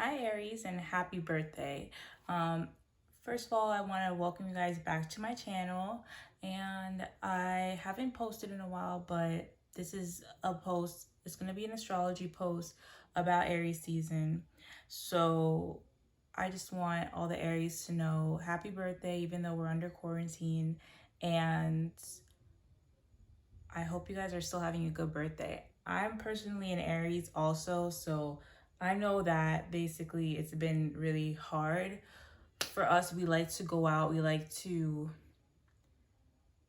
Hi Aries and happy birthday. Um, First of all, I want to welcome you guys back to my channel, and I haven't posted in a while, but this is a post. It's going to be an astrology post about Aries season. So I just want all the Aries to know happy birthday, even though we're under quarantine, and I hope you guys are still having a good birthday. I'm personally an Aries also, so I know that basically it's been really hard for us. We like to go out, we like to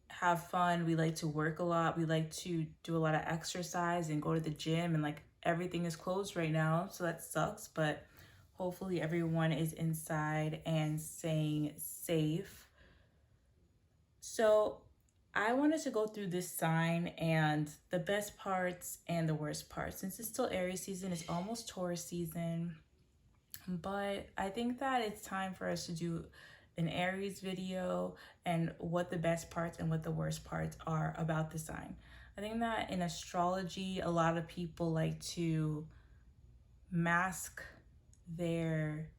have fun, we like to work a lot, we like to do a lot of exercise and go to the gym, and like everything is closed right now, so that sucks, but hopefully everyone is inside and staying safe. So I wanted to go through this sign and the best parts and the worst parts. Since it's still Aries season, it's almost Taurus season, but I think that it's time for us to do an Aries video and what the best parts and what the worst parts are about the sign. I think that in astrology, a lot of people like to mask their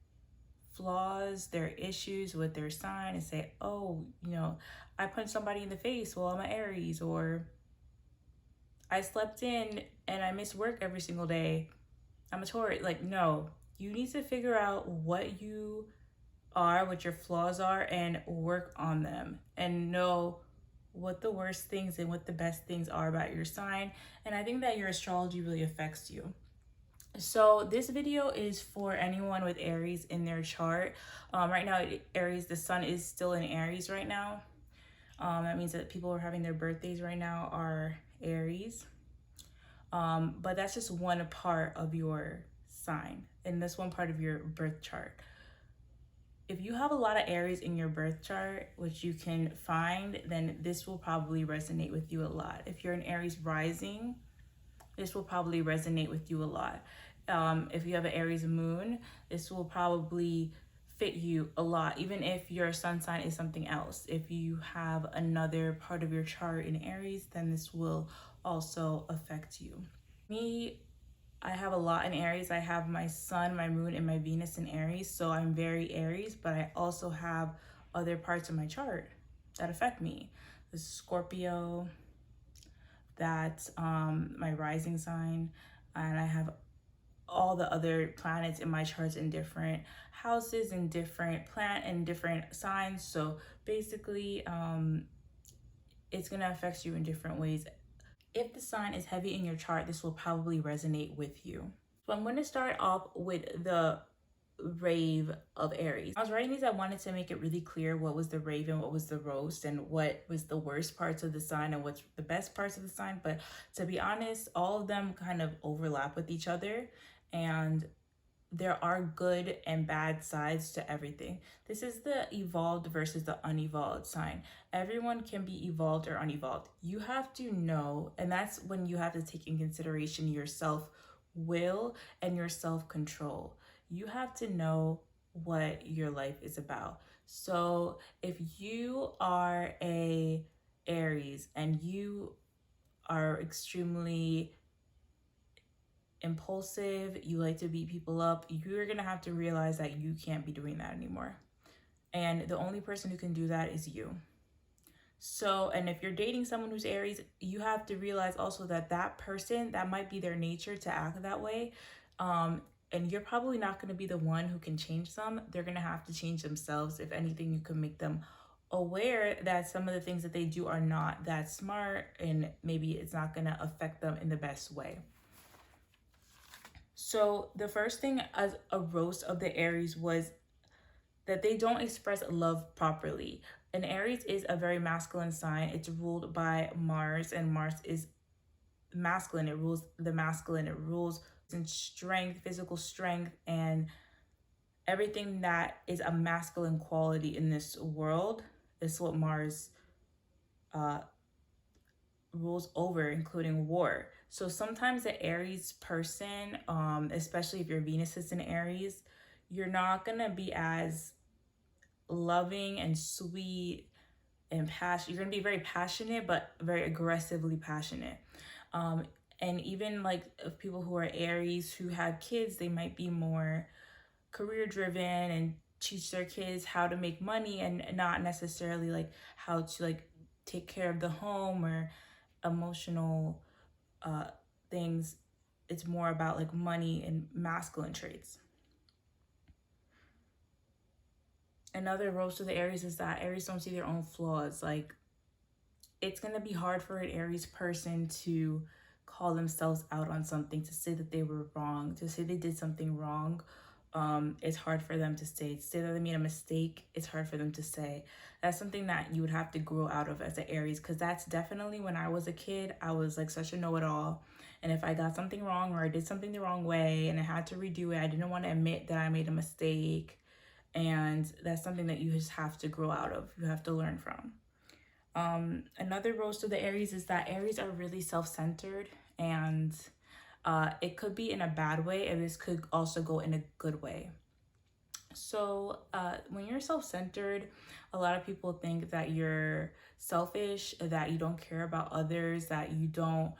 flaws, their issues with their sign and say, oh, I punched somebody in the face, well, I'm an Aries, or I slept in and I miss work every single day, I'm a Taurus. Like, no, you need to figure out what you are, what your flaws are, and work on them and know what the worst things and what the best things are about your sign. And I think that your astrology really affects you. So this video is for anyone with Aries in their chart. Right now, Aries, the sun is still in Aries right now. That means that people who are having their birthdays right now are Aries. But that's just one part of your sign, and that's one part of your birth chart. If you have a lot of Aries in your birth chart, which you can find, then this will probably resonate with you a lot. If you're an Aries rising, this will probably resonate with you a lot. If you have an Aries moon, this will probably fit you a lot, even if your sun sign is something else. If you have another part of your chart in Aries, then this will also affect you. Me, I have a lot in Aries. I have my sun, my moon, and my Venus in Aries, so I'm very Aries, but I also have other parts of my chart that affect me. This is Scorpio, that's my rising sign, and I have all the other planets in my charts in different houses and different planet and different signs. So basically, it's gonna affect you in different ways. If the sign is heavy in your chart, this will probably resonate with you. So I'm going to start off with the rave of Aries. I was writing these, I wanted to make it really clear what was the rave and what was the roast and what was the worst parts of the sign and what's the best parts of the sign. But to be honest, all of them kind of overlap with each other, and there are good and bad sides to everything. This is the evolved versus the unevolved sign. Everyone can be evolved or unevolved. You have to know, and that's when you have to take in consideration your self-will and your self-control. You have to know what your life is about. So if you are a Aries and you are extremely impulsive, you like to beat people up, you're gonna have to realize that you can't be doing that anymore. And the only person who can do that is you. So, and if you're dating someone who's Aries, you have to realize also that that person, that might be their nature to act that way. And you're probably not going to be the one who can change them. They're going to have to change themselves. If anything, you can make them aware that some of the things that they do are not that smart, and maybe it's not going to affect them in the best way. So the first thing as a roast of the Aries was that they don't express love properly. An Aries is a very masculine sign. It's ruled by Mars, and Mars is masculine. It rules the masculine. It rules in strength, physical strength, and everything that is a masculine quality in this world is what Mars rules over, including war. So sometimes the Aries person, especially if your Venus is in Aries, you're not gonna be as loving and sweet and passionate. You're gonna be very passionate, but very aggressively passionate. And even like if people who are Aries who have kids, they might be more career driven and teach their kids how to make money and not necessarily like how to like take care of the home or emotional uh, things. It's more about like money and masculine traits. Another rose to the Aries is that Aries don't see their own flaws. Like, it's going to be hard for an Aries person to call themselves out on something, to say that they were wrong, to say they did something wrong. It's hard for them to say. To say that they made a mistake, it's hard for them to say. That's something that you would have to grow out of as an Aries, because that's definitely when I was a kid, I was like such a know-it-all. And if I got something wrong or I did something the wrong way and I had to redo it, I didn't want to admit that I made a mistake. And that's something that you just have to grow out of. You have to learn from. Another rose to the Aries is that Aries are really self-centered, and it could be in a bad way, and this could also go in a good way. So when you're self-centered, a lot of people think that you're selfish, that you don't care about others, that you don't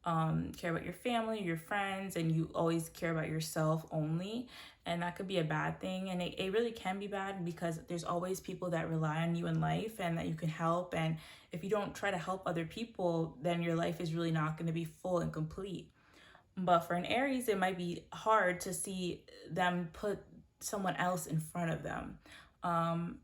care about your family, your friends, and you always care about yourself only. And that could be a bad thing. And it really can be bad because there's always people that rely on you in life and that you can help. And if you don't try to help other people, then your life is really not going to be full and complete. But for an Aries, it might be hard to see them put someone else in front of them. On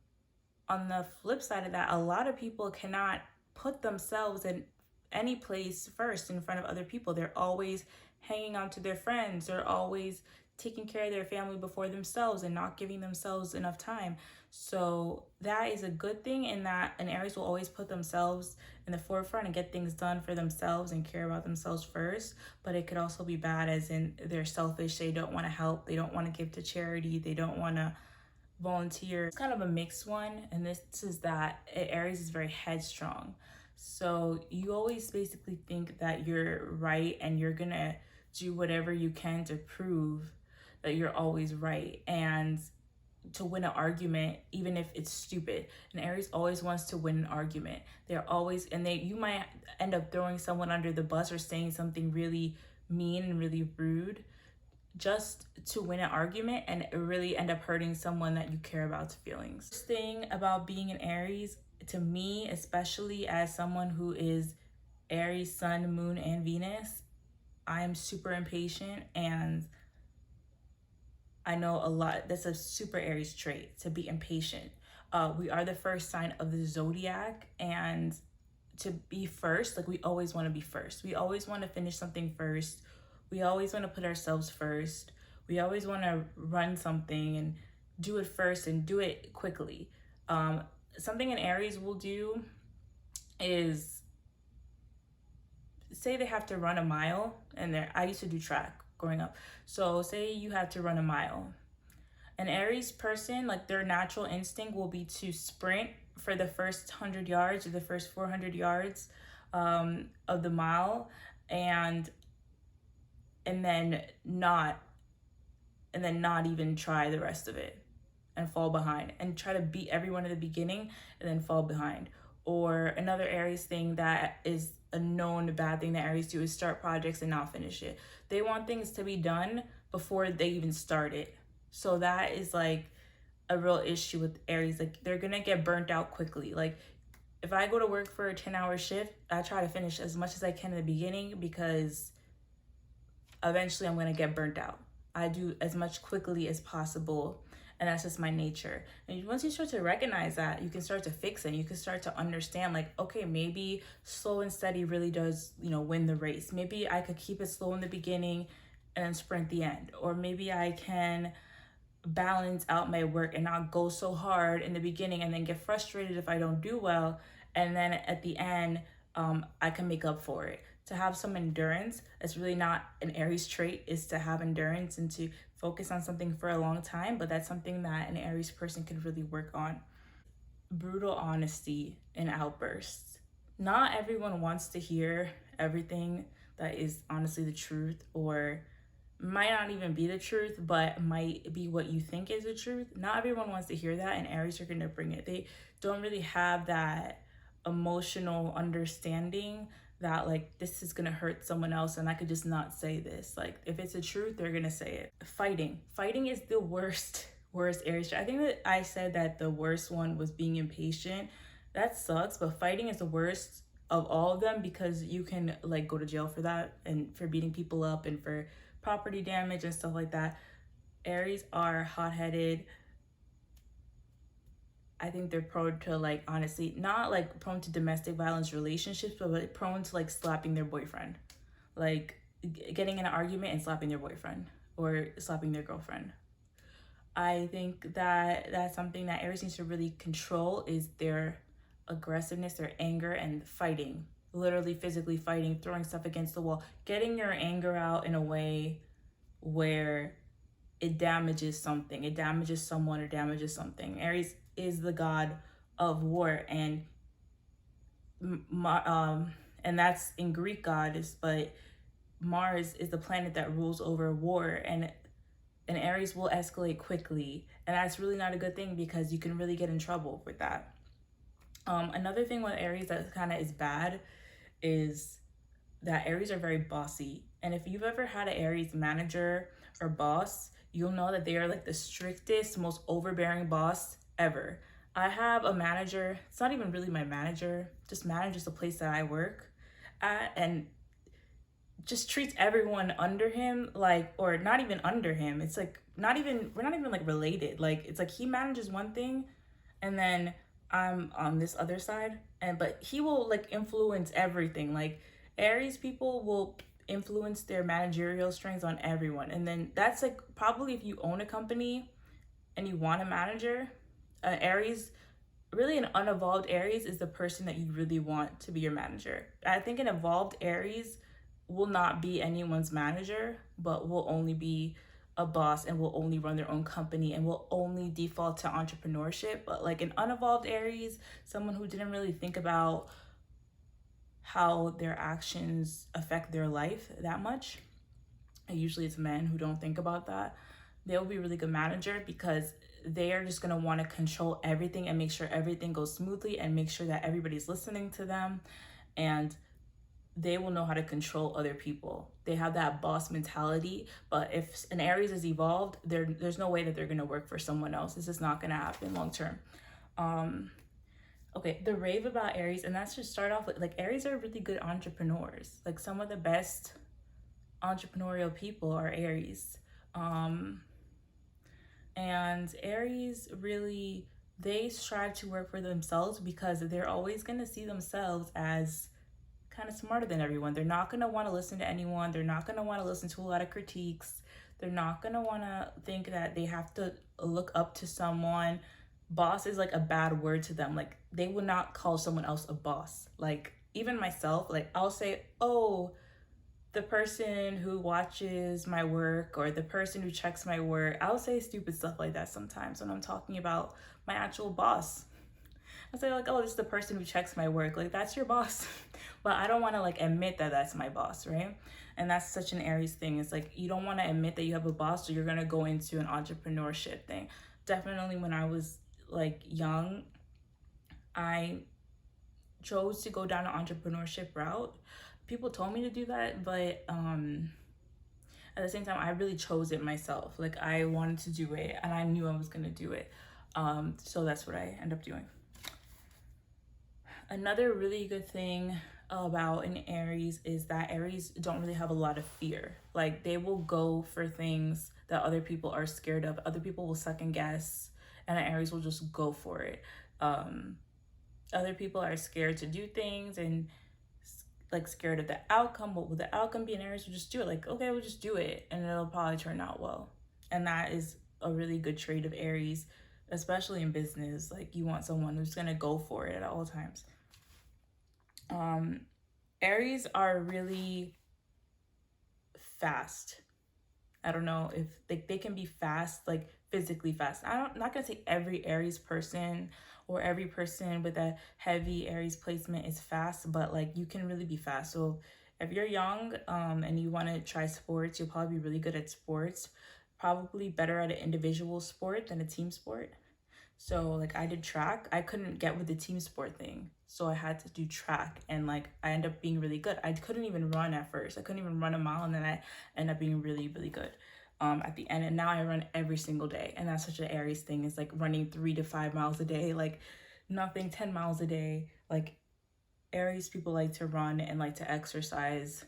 the flip side of that, a lot of people cannot put themselves in any place first in front of other people. They're always hanging on to their friends. They're always taking care of their family before themselves and not giving themselves enough time. So that is a good thing, in that an Aries will always put themselves in the forefront and get things done for themselves and care about themselves first. But it could also be bad, as in they're selfish. They don't want to help. They don't want to give to charity. They don't want to volunteer. It's kind of a mixed one, and this is that Aries is very headstrong. So you always basically think that you're right and you're gonna do whatever you can to prove that you're always right and to win an argument, even if it's stupid. And Aries always wants to win an argument. They're always, and you might end up throwing someone under the bus or saying something really mean and really rude just to win an argument, and really end up hurting someone that you care about's feelings. First thing about being an Aries, to me, especially as someone who is Aries, Sun, Moon, and Venus, I'm super impatient, and I know a lot. That's a super Aries trait, to be impatient. We are the first sign of the zodiac, and to be first, like we always want to be first. We always want to finish something first. We always want to put ourselves first. We always want to run something and do it first and do it quickly. Something an Aries will do is, say they have to run a mile, and I used to do track growing up. So say you have to run a mile. An Aries person, like their natural instinct will be to sprint for the first 100 yards or the first 400 yards of the mile, and then not even try the rest of it and fall behind, and try to beat everyone at the beginning and then fall behind. Or another Aries thing that is a known bad thing that Aries do is start projects and not finish it. They want things to be done before they even start it. So that is like a real issue with Aries. Like, they're gonna get burnt out quickly. Like, if I go to work for a 10-hour shift, I try to finish as much as I can in the beginning, because eventually I'm gonna get burnt out. I do as much quickly as possible, and that's just my nature. And once you start to recognize that, you can start to fix it. You can start to understand, like, okay, maybe slow and steady really does, win the race. Maybe I could keep it slow in the beginning and then sprint the end. Or maybe I can balance out my work and not go so hard in the beginning and then get frustrated if I don't do well. And then at the end, I can make up for it. To have some endurance, it's really not an Aries trait, is to have endurance and to focus on something for a long time, but that's something that an Aries person could really work on. Brutal honesty and outbursts. Not everyone wants to hear everything that is honestly the truth, or might not even be the truth, but might be what you think is the truth. Not everyone wants to hear that, and Aries are going to bring it. They don't really have that emotional understanding that like this is gonna hurt someone else and I could just not say this. Like if it's the truth, they're gonna say it. Fighting is the worst Aries trait. I think that I said that the worst one was being impatient. That sucks, but fighting is the worst of all of them because you can like go to jail for that and for beating people up and for property damage and stuff like that. Aries are hot-headed. I think they're prone to like honestly not like prone to domestic violence relationships, but like prone to like slapping their boyfriend, like getting in an argument and slapping their boyfriend or slapping their girlfriend. I think that that's something that Aries needs to really control is their aggressiveness, their anger, and fighting. Literally, physically fighting, throwing stuff against the wall, getting your anger out in a way where it damages something, it damages someone or damages something. Aries is the god of war, and and that's in Greek goddess, but Mars is the planet that rules over war, and Aries will escalate quickly, and that's really not a good thing because you can really get in trouble with that. Another thing with Aries that kind of is bad is that Aries are very bossy. And if you've ever had an Aries manager or boss, you'll know that they are like the strictest, most overbearing boss ever. I have a manager, it's not even really my manager, just manages the place that I work at, and just treats everyone under him like, or not even under him. It's like not even, we're not even like related. Like it's like he manages one thing and then I'm on this other side, and but he will like influence everything. Like Aries people will influence their managerial strengths on everyone, and then that's like probably if you own a company and you want a manager, Aries, really an unevolved Aries is the person that you really want to be your manager. I think an evolved Aries will not be anyone's manager, but will only be a boss and will only run their own company and will only default to entrepreneurship. But like an unevolved Aries, someone who didn't really think about how their actions affect their life that much, and usually it's men who don't think about that, they'll be a really good manager because they are just going to want to control everything and make sure everything goes smoothly and make sure that everybody's listening to them, and they will know how to control other people. They have that boss mentality, but if an Aries is evolved, there's no way that they're going to work for someone else. This is not going to happen long term. Okay, the rave about Aries, and that's just start off with like Aries are really good entrepreneurs. Like some of the best entrepreneurial people are Aries. And Aries really, they strive to work for themselves because they're always going to see themselves as kind of smarter than everyone. They're not going to want to listen to anyone. They're not going to want to listen to a lot of critiques. They're not going to want to think that they have to look up to someone. Boss is like a bad word to them. Like they would not call someone else a boss. Like even myself, like I'll say, oh, the person who watches my work or the person who checks my work. I'll say stupid stuff like that sometimes when I'm talking about my actual boss. I say like, oh, this is the person who checks my work. Like that's your boss. But I don't want to like admit that that's my boss, right? And that's such an Aries thing. It's like you don't want to admit that you have a boss, so you're going to go into an entrepreneurship thing. Definitely when I was like young, I chose to go down an entrepreneurship route. People told me to do that, but at the same time, I really chose it myself. Like I wanted to do it and I knew I was going to do it. So that's what I end up doing. Another really good thing about an Aries is that Aries don't really have a lot of fear. Like they will go for things that other people are scared of. Other people will second guess, and an Aries will just go for it. Other people are scared to do things and like scared of the outcome. What will the outcome be? An Aries will just do it. Like, okay, we'll just do it, and it'll probably turn out well. And that is a really good trait of Aries, especially in business. Like you want someone who's gonna go for it at all times. Aries are really fast. I don't know if they can be fast, like physically fast. I'm not gonna say every Aries person or every person with a heavy Aries placement is fast, but like you can really be fast. So if you're young and you want to try sports, you'll probably be really good at sports. Probably better at an individual sport than a team sport. So like I did track. I couldn't get with the team sport thing. So I had to do track, and like I ended up being really good. I couldn't even run at first. I couldn't even run a mile, and then I ended up being really, really good at the end. And now I run every single day. And that's such an Aries thing, is like running 3 to 5 miles a day, like nothing, 10 miles a day. Like Aries people like to run and like to exercise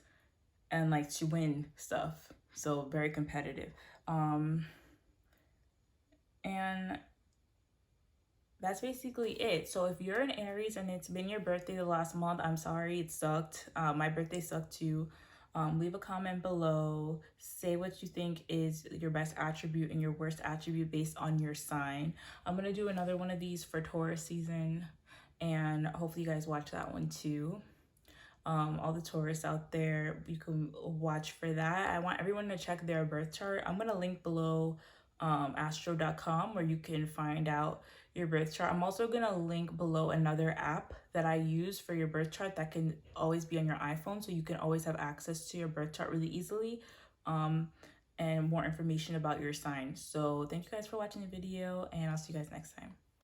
and like to win stuff. So very competitive. And that's basically it. So if you're an Aries and it's been your birthday the last month, I'm sorry, it sucked. My birthday sucked too. Leave a comment below. Say what you think is your best attribute and your worst attribute based on your sign. I'm gonna do another one of these for Taurus season, and hopefully you guys watch that one too. All the tourists out there, you can watch for that. I want everyone to check their birth chart. I'm gonna link below astro.com where you can find out your birth chart. I'm also gonna link below another app that I use for your birth chart that can always be on your iPhone, so you can always have access to your birth chart really easily, and more information about your sign. So thank you guys for watching the video, and I'll see you guys next time.